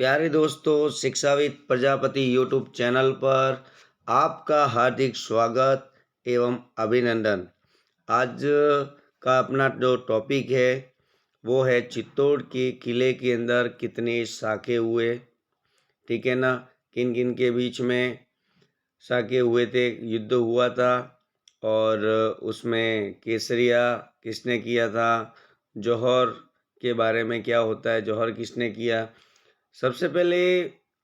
प्यारे दोस्तों, शिक्षाविद प्रजापति यूट्यूब चैनल पर आपका हार्दिक स्वागत एवं अभिनंदन। आज का अपना जो टॉपिक है वो है चित्तौड़ के किले के अंदर कितने साके हुए। ठीक है ना, किन किन के बीच में साके हुए थे, युद्ध हुआ था और उसमें केसरिया किसने किया था, जौहर के बारे में क्या होता है, जौहर किसने किया। सबसे पहले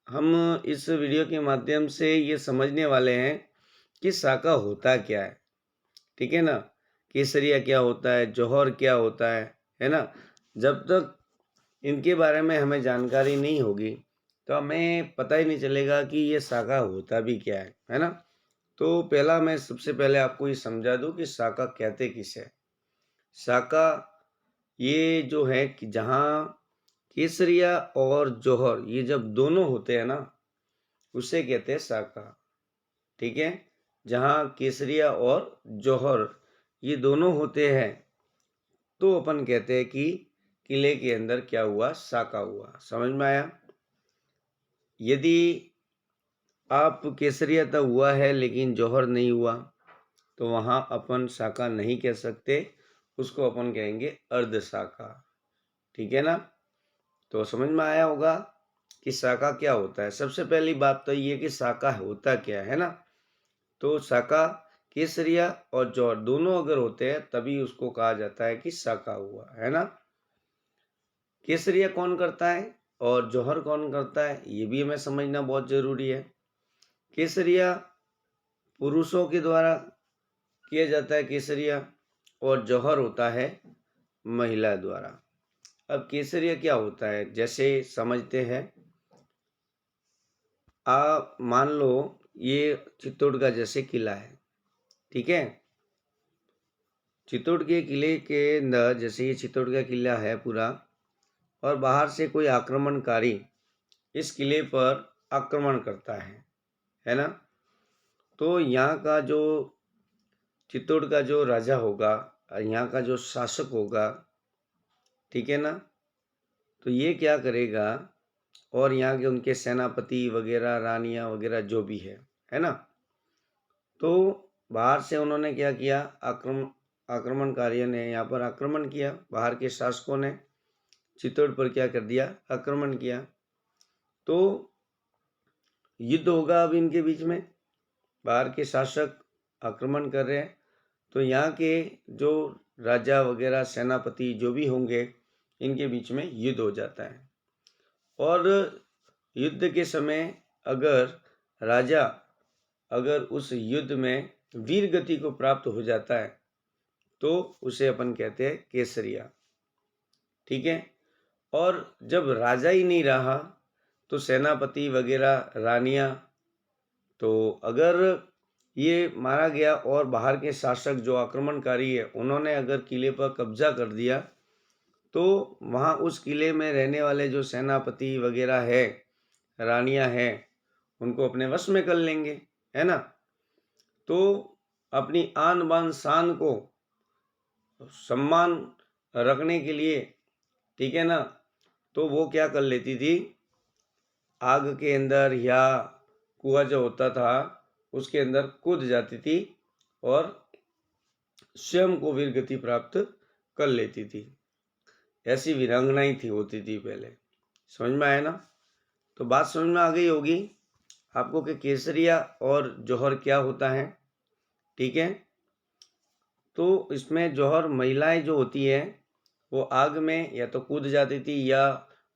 हम इस वीडियो के माध्यम से ये समझने वाले हैं कि साका होता क्या है। ठीक है ना, केसरिया क्या होता है, जौहर क्या होता है ना। जब तक इनके बारे में हमें जानकारी नहीं होगी तो हमें पता ही नहीं चलेगा कि ये साका होता भी क्या है ना। तो पहला मैं सबसे पहले आपको ये समझा दूं कि साका कहते किसे। साका ये जो है कि जहाँ केसरिया और जौहर ये जब दोनों होते हैं ना उसे कहते हैं साका। ठीक है, जहाँ केसरिया और जौहर ये दोनों होते हैं तो अपन कहते हैं कि किले के अंदर क्या हुआ, साका हुआ। समझ में आया। यदि आप केसरिया तो हुआ है लेकिन जौहर नहीं हुआ तो वहाँ अपन साका नहीं कह सकते, उसको अपन कहेंगे अर्ध साका। ठीक है ना, तो समझ में आया होगा कि साका क्या होता है। सबसे पहली बात तो ये कि साका होता क्या है ना। तो साका केसरिया और जौहर दोनों अगर होते हैं तभी उसको कहा जाता है कि साका हुआ, है ना। केसरिया कौन करता है और जौहर कौन करता है ये भी हमें समझना बहुत जरूरी है। केसरिया पुरुषों के द्वारा किया जाता है केसरिया, और जौहर होता है महिला द्वारा। अब केसरिया क्या होता है जैसे समझते हैं। आप मान लो ये चित्तौड़ का जैसे किला है। ठीक है, चित्तौड़ के किले के अंदर जैसे ये चित्तौड़ का किला है पूरा, और बाहर से कोई आक्रमणकारी इस किले पर आक्रमण करता है ना। तो यहाँ का जो चित्तौड़ का जो राजा होगा, यहाँ का जो शासक होगा, ठीक है ना, तो ये क्या करेगा, और यहाँ के उनके सेनापति वगैरह, रानियाँ वगैरह जो भी है ना, तो बाहर से उन्होंने क्या किया, आक्रमणकारियों ने यहाँ पर आक्रमण किया। बाहर के शासकों ने चित्तौड़ पर क्या कर दिया, आक्रमण किया। तो युद्ध होगा अब इनके बीच में। बाहर के शासक आक्रमण कर रहे हैं तो यहाँ के जो राजा वगैरह, सेनापति जो भी होंगे, इनके बीच में युद्ध हो जाता है। और युद्ध के समय अगर राजा उस युद्ध में वीर गति को प्राप्त हो जाता है तो उसे अपन कहते हैं केसरिया। ठीक है, और जब राजा ही नहीं रहा तो सेनापति वगैरह, रानियां, तो अगर ये मारा गया और बाहर के शासक जो आक्रमणकारी है उन्होंने अगर किले पर कब्जा कर दिया तो वहाँ उस किले में रहने वाले जो सेनापति वगैरह है, रानियां हैं, उनको अपने वश में कर लेंगे, है ना। तो अपनी आन बान शान को सम्मान रखने के लिए, ठीक है ना, तो वो क्या कर लेती थी, आग के अंदर या कुआं जो होता था उसके अंदर कूद जाती थी और स्वयं को वीर गति प्राप्त कर लेती थी। ऐसी वीरांगनाएं थी, होती थी पहले। समझ में आया ना। तो बात समझ में आ गई होगी आपको कि केसरिया और जौहर क्या होता है। ठीक है, तो इसमें जौहर महिलाएं जो होती है वो आग में या तो कूद जाती थी या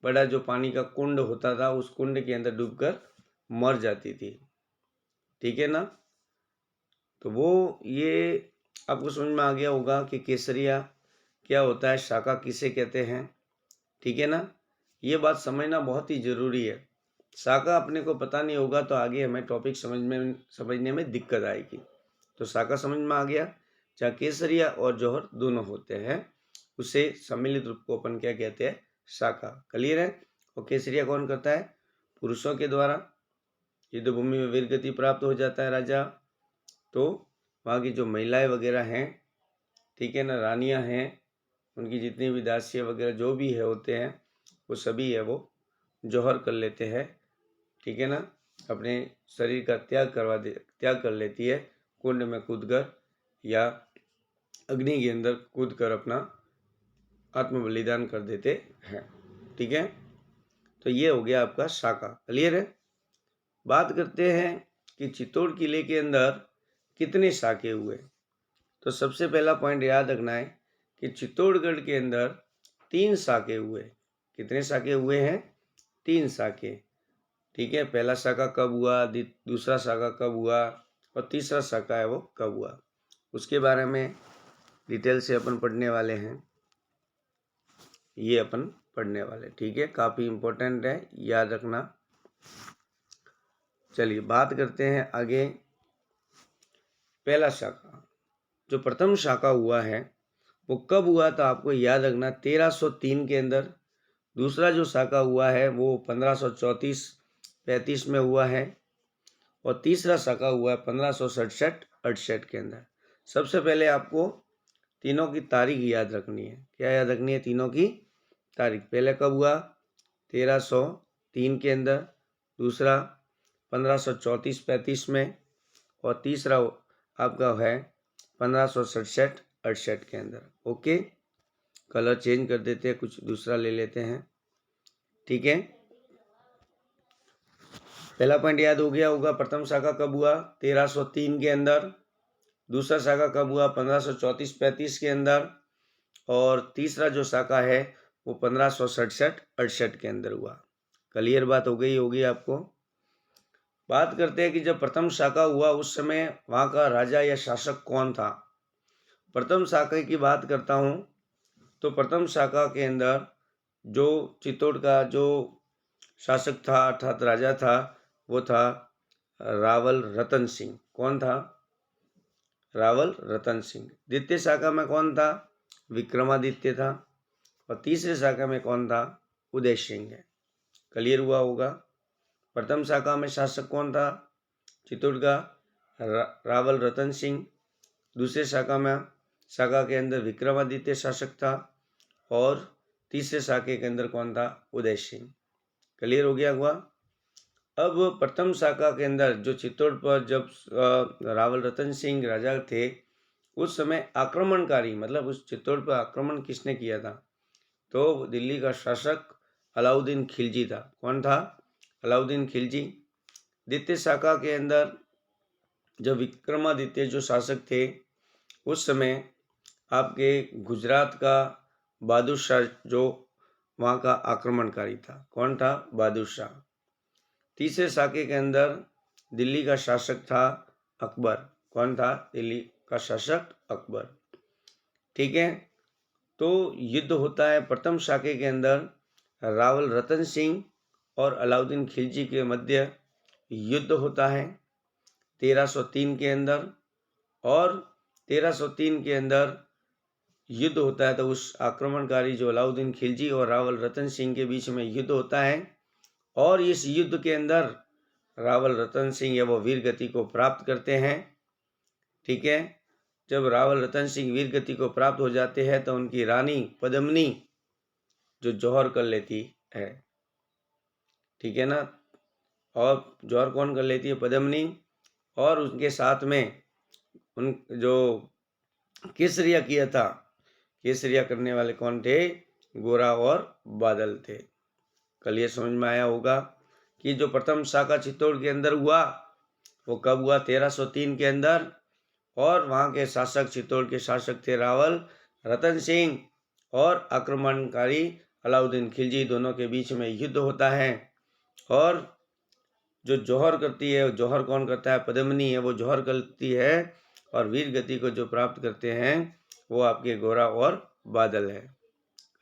बड़ा जो पानी का कुंड होता था उस कुंड के अंदर डूबकर मर जाती थी। ठीक है ना, तो वो ये आपको समझ में आ गया होगा कि केसरिया क्या होता है, शाका किसे कहते हैं। ठीक है ना, ये बात समझना बहुत ही ज़रूरी है। शाका अपने को पता नहीं होगा तो आगे हमें टॉपिक समझने में दिक्कत आएगी। तो शाका समझ में आ गया, जहाँ केसरिया और जौहर दोनों होते हैं उसे सम्मिलित रूप को अपन क्या कहते हैं, शाका। क्लियर है। और केसरिया कौन करता है, पुरुषों के द्वारा युद्ध भूमि में वीर गति प्राप्त हो जाता है राजा। तो वहाँ की जो महिलाएं वगैरह हैं, ठीक है ना, रानियां हैं, उनकी जितनी भी दासियाँ वगैरह जो भी है होते हैं वो सभी है वो जौहर कर लेते हैं, ठीक है ना, अपने शरीर का त्याग कर लेती है कुंड में कूदकर या अग्नि के अंदर कूदकर अपना आत्म बलिदान कर देते हैं, ठीक है। तो ये हो गया आपका शाका। क्लियर है। बात करते हैं कि चित्तौड़ किले के अंदर कितने साके हुए। तो सबसे पहला पॉइंट याद रखना है कि चित्तौड़गढ़ के अंदर 3 साके हुए। कितने साके हुए हैं? 3 साके, ठीक है। पहला साका कब हुआ, दूसरा साका कब हुआ और तीसरा साका है वो कब हुआ, उसके बारे में डिटेल से अपन पढ़ने वाले हैं। ये अपन पढ़ने वाले, ठीक है, काफ़ी इम्पोर्टेंट है, याद रखना। चलिए बात करते हैं आगे। पहला शाखा, जो प्रथम शाखा हुआ है वो कब हुआ, तो आपको याद रखना 1303 के अंदर। दूसरा जो शाखा हुआ है वो 1534-35 में हुआ है और तीसरा शाखा हुआ है 1567-68 के अंदर। सबसे पहले आपको तीनों की तारीख याद रखनी है। क्या याद रखनी है? तीनों की तारीख। पहले कब हुआ? 1303 के अंदर, दूसरा 1534-35 में और तीसरा आपका है 1567-68 के अंदर। ओके, कलर चेंज कर देते हैं, कुछ दूसरा ले लेते हैं, ठीक है। पहला पॉइंट याद हो गया होगा। प्रथम शाखा कब हुआ? 1303 के अंदर। दूसरा शाखा कब हुआ? 1534-35 के अंदर और तीसरा जो शाखा है वो 1567-68 के अंदर हुआ। क्लियर बात हो गई होगी आपको। बात करते हैं कि जब प्रथम शाखा हुआ उस समय वहाँ का राजा या शासक कौन था। प्रथम शाखा की बात करता हूँ तो प्रथम शाखा के अंदर जो चित्तौड़ का जो शासक था अर्थात राजा था वो था रावल रतन सिंह। कौन था? रावल रतन सिंह। द्वितीय शाखा में कौन था? विक्रमादित्य था और तीसरे शाखा में कौन था? उदय सिंह है। क्लियर हुआ होगा। प्रथम शाखा में शासक कौन था? चित्तौड़ का रावल रतन सिंह। दूसरे शाखा के अंदर विक्रमादित्य शासक था और तीसरे शाखे के अंदर कौन था? उदय सिंह। क्लियर हो गया हुआ। अब प्रथम शाखा के अंदर जो चित्तौड़ पर जब रावल रतन सिंह राजा थे उस समय आक्रमणकारी, मतलब उस चित्तौड़ पर आक्रमण किसने किया था? तो दिल्ली का शासक अलाउद्दीन खिलजी था। कौन था? अलाउद्दीन खिलजी। द्वितीय शाखा के अंदर जब विक्रमादित्य जो शासक थे उस समय आपके गुजरात का बहादुर शाह जो वहाँ का आक्रमणकारी था। कौन था? बहादुर शाह। तीसरे शाखे के अंदर दिल्ली का शासक था अकबर। कौन था? दिल्ली का शासक अकबर, ठीक है। तो युद्ध होता है प्रथम शाखे के अंदर रावल रतन सिंह और अलाउद्दीन खिलजी के मध्य युद्ध होता है 1303 के अंदर। और 1303 के अंदर युद्ध होता है तो उस आक्रमणकारी जो अलाउद्दीन खिलजी और रावल रतन सिंह के बीच में युद्ध होता है और इस युद्ध के अंदर रावल रतन सिंह या वो वीर गति को प्राप्त करते हैं, ठीक है। जब रावल रतन सिंह वीर गति को प्राप्त हो जाते हैं तो उनकी रानी पद्मिनी जो जौहर कर लेती है, ठीक है ना। और जौहर कौन कर लेती है? पद्मिनी। और उनके साथ में उन जो केसरिया किया था, केसरिया करने वाले कौन थे? गोरा और बादल थे। कल ये समझ में आया होगा कि जो प्रथम शाखा चित्तौड़ के अंदर हुआ वो कब हुआ? 1303 के अंदर और वहाँ के शासक चित्तौड़ के शासक थे रावल रतन सिंह और आक्रमणकारी अलाउद्दीन खिलजी। दोनों के बीच में युद्ध होता है और जो जौहर करती है, जौहर कौन करता है? पद्मिनी है, वो जौहर करती है और वीर गति को जो प्राप्त करते हैं वो आपके गोरा और बादल है।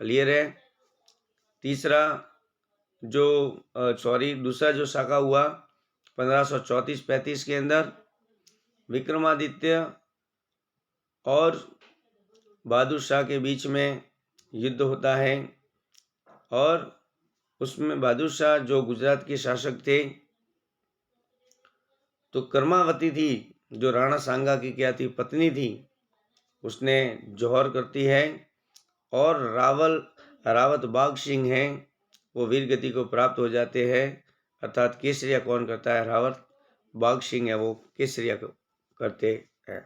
क्लियर है। तीसरा जो दूसरा जो शाखा हुआ 1534-35 के अंदर विक्रमादित्य और बहादुर शाह के बीच में युद्ध होता है और उसमें बहादुर शाह जो गुजरात के शासक थे तो कर्मावती थी जो राणा सांगा की क्या थी? पत्नी थी, उसने जौहर करती है और रावत बाघ सिंह हैं वो वीर गति को प्राप्त हो जाते हैं, अर्थात केसरिया कौन करता है? रावत बाघ सिंह है वो केसरिया करते हैं।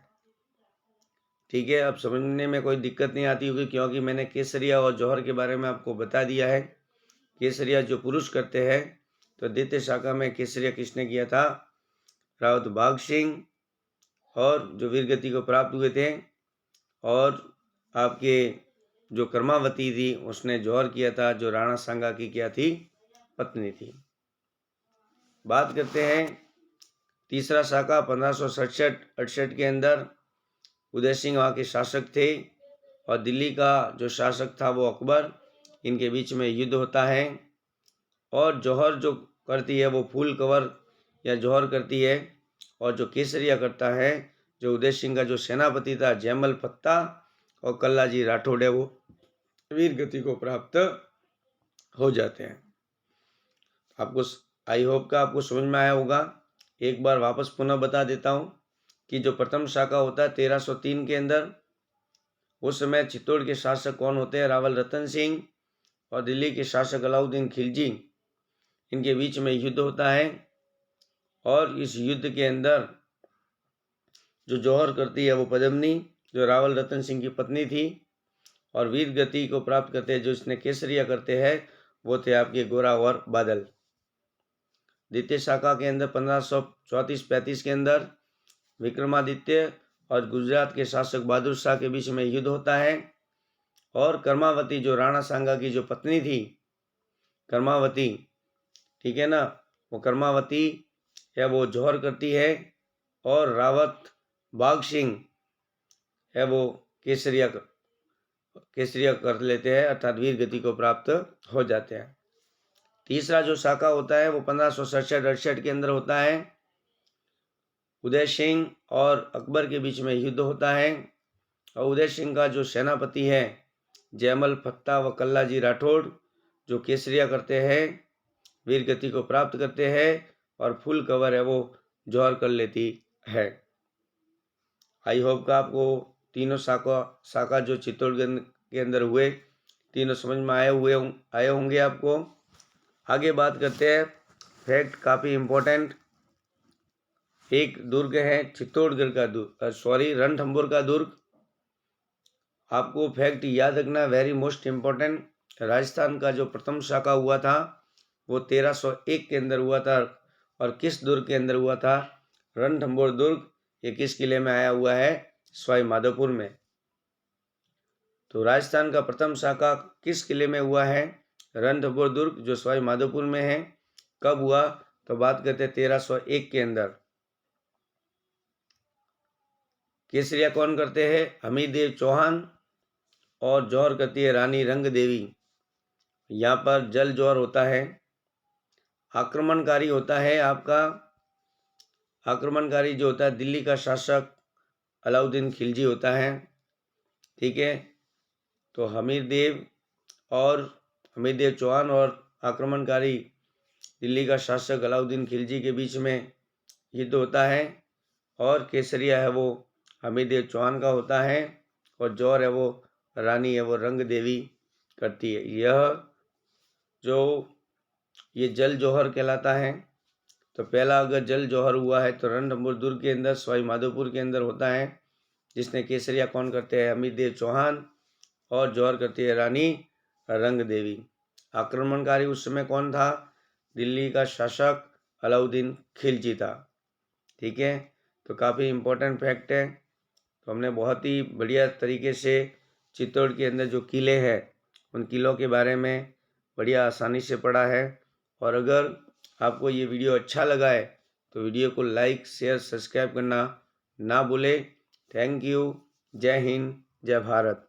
ठीक है, अब समझने में कोई दिक्कत नहीं आती होगी, क्योंकि मैंने केसरिया और जौहर के बारे में आपको बता दिया है। केसरिया जो पुरुष करते हैं, तो द्वितीय शाखा में केसरिया किसने किया था? रावत बाघ सिंह, और जो वीर गति को प्राप्त हुए थे। और आपके जो कर्मावती थी उसने जौहर किया था, जो राणा सांगा की क्या थी? पत्नी थी। बात करते हैं तीसरा शाखा 1567-68 के अंदर उदय सिंह वहाँ के शासक थे, और दिल्ली का जो शासक था वो अकबर। इनके बीच में युद्ध होता है, और जौहर जो करती है वो फूल कवर या जौहर करती है, और जो केसरिया करता है, जो उदय सिंह का जो सेनापति था जयमल पत्ता और कल्लाजी राठौड़ है, वो वीर गति को प्राप्त हो जाते हैं। आपको आई होप का आपको समझ में आया होगा। एक बार वापस पुनः बता देता हूँ कि जो प्रथम शाखा होता है 1303 के अंदर, उस समय चित्तौड़ के शासक कौन होते हैं? रावल रतन सिंह और दिल्ली के शासक अलाउद्दीन खिलजी। इनके बीच में युद्ध होता है, और इस युद्ध के अंदर जो जौहर करती है वो पद्मिनी, जो रावल रतन सिंह की पत्नी थी, और वीर गति को प्राप्त करते हैं जो इसने केसरिया करते हैं वो थे आपके गोरा और बादल। द्वितीय शाखा के अंदर 1534-35 के अंदर विक्रमादित्य और गुजरात के शासक बहादुर शाह के बीच में युद्ध होता है, और कर्मावती जो राणा सांगा की जो पत्नी थी कर्मावती, ठीक है ना, वो कर्मावती है वो जौहर करती है, और रावत बाघ सिंह है वो केसरिया कर लेते हैं, अर्थात वीर गति को प्राप्त हो जाते हैं। तीसरा जो शाखा होता है वो 1567-68 के अंदर होता है। उदय सिंह और अकबर के बीच में युद्ध होता है, और उदय सिंह का जो सेनापति है जयमल पत्ता व कल्लाजी राठौड़, जो केसरिया करते हैं, वीर गति को प्राप्त करते हैं, और फुल कवर है वो जौहर कर लेती है। आई होप का आपको तीनों शाखा जो चित्तौड़गढ़ के अंदर हुए तीनों समझ में आए होंगे आपको। आगे बात करते हैं, फैक्ट काफ़ी इम्पोर्टेंट। एक दुर्ग है चित्तौड़गढ़ का रणथंभौर का दुर्ग। आपको फैक्ट याद रखना, वेरी मोस्ट इम्पोर्टेंट। राजस्थान का जो प्रथम शाखा हुआ था वो 1301 के अंदर हुआ था, और किस दुर्ग के अंदर हुआ था? रणथंभौर दुर्ग। ये किस किले में आया हुआ है? सवाई माधोपुर में। तो राजस्थान का प्रथम शाखा किस किले में हुआ है? रणथंभौर दुर्ग, जो सवाई माधोपुर में है। कब हुआ? तो बात करते हैं 1301 के अंदर। केसरिया कौन करते हैं? हमीरदेव चौहान, और जौहर करती है रानी रंग देवी। यहाँ पर जल जौहर होता है। आक्रमणकारी होता है आपका, आक्रमणकारी जो होता है दिल्ली का शासक अलाउद्दीन खिलजी होता है। ठीक है, तो हमीरदेव चौहान और आक्रमणकारी दिल्ली का शासक अलाउद्दीन खिलजी के बीच में युद्ध होता है, और केसरिया है वो हमीरदेव चौहान का होता है, और जौहर है वो रानी है वो रंग देवी करती है। ये जल जौहर कहलाता है। तो पहला अगर जल जौहर हुआ है तो रणथंभौर दुर्ग के अंदर सवाई माधोपुर के अंदर होता है, जिसने केसरिया कौन करते हैं? हमीरदेव चौहान, और जौहर करती है रानी रंग देवी। आक्रमणकारी उस समय कौन था? दिल्ली का शासक अलाउद्दीन खिलजी था। ठीक है, तो काफ़ी इम्पोर्टेंट फैक्ट है। तो हमने बहुत ही बढ़िया तरीके से चित्तौड़ के अंदर जो किले हैं उन किलों के बारे में बढ़िया आसानी से पढ़ा है। और अगर आपको ये वीडियो अच्छा लगा है तो वीडियो को लाइक, शेयर, सब्सक्राइब करना ना भूलें। Thank you. जय हिंद, जय भारत।